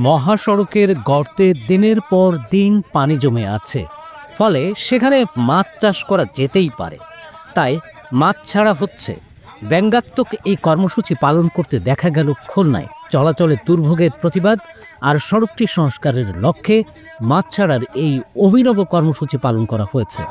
মহাসড়কের গর্তে দিনের পর দিন পানি জমে আছে, ফলে সেখানে মাছ চাষ করা যেতেই পারে। তাই মাছ ছাড়া হচ্ছে। ব্যঙ্গাত্মক এই কর্মসূচি পালন করতে দেখা গেল খুলনায়। চলাচলের দুর্ভোগের প্রতিবাদ আর সড়কটি সংস্কারের লক্ষ্যে মাছ ছাড়ার এই অভিনব কর্মসূচি পালন করা হয়েছে।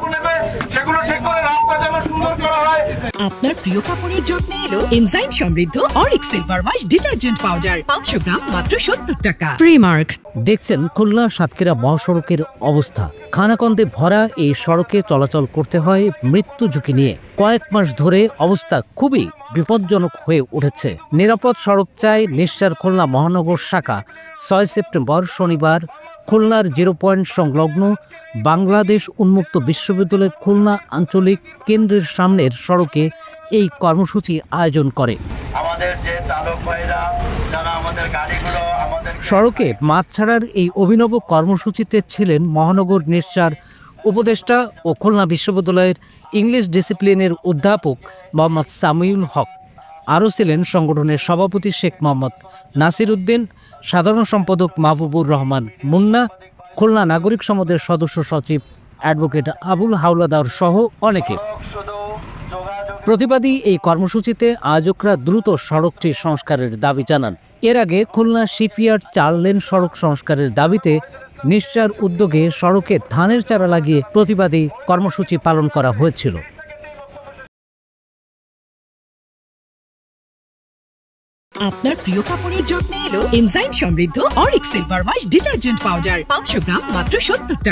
আপনার প্রিয় কাপড়ের যত্নে এলো এনজাইম সমৃদ্ধ Arik silver wash detergent powder 500 গ্রাম মাত্র 70 টাকা। প্রিমার্ক। দেখছেন খুলনা সাতক্ষীরা মহাসড়কের অবস্থা। খানাকন্দে ভরা এই সড়কে চলাচল করতে হয় মৃত্যু ঝুঁকি নিয়ে। কয়েক মাস ধরে অবস্থা খুবই বিপজ্জনক হয়ে উঠেছে। নিরাপদ সড়ক চাই নিশ্চার খুলনা মহানগর শাখা 6 সেপ্টেম্বর শনিবার খুলনার 0 পয়েন্ট সংলগ্ন বাংলাদেশ উন্মুক্ত বিশ্ববিদ্যালয় খুলনা আঞ্চলিক কেন্দ্রের সামনের সড়কে এই কর্মসূচি আয়োজন করে। সড়কে মাছ ছাড়ার এই অভিনব কর্মসূচিতে ছিলেন মহানগর নিশ্চার উপদেষ্টা ও খুলনা বিশ্ববিদ্যালয়ের ইংলিশ ডিসিপ্লিনের অধ্যাপক মোহাম্মদ সামিউল হক। আরও ছিলেন সংগঠনের সভাপতি শেখ মোহাম্মদ নাসির উদ্দিন, সাধারণ সম্পাদক মাহবুবুর রহমান মুন্না, খুলনা নাগরিক সমাজের সদস্য সচিব অ্যাডভোকেট আবুল হাওলাদার সহ অনেকে। প্রতিবাদী এই কর্মসূচিতে আয়োজকরা দ্রুত সড়কটি সংস্কারের দাবি জানান। এর আগে খুলনা শিপইয়ার্ড 4 লেন সড়ক সংস্কারের দাবিতে নিশ্চার উদ্যোগে সড়কে ধানের চারা লাগিয়ে প্রতিবাদী কর্মসূচি পালন করা হয়েছিল। আপনার প্রিয় কাপড়ের যত্নে এলো এনজাইম সমৃদ্ধ Arik silver wash detergent powder 500 গ্রাম মাত্র 70 টাকা।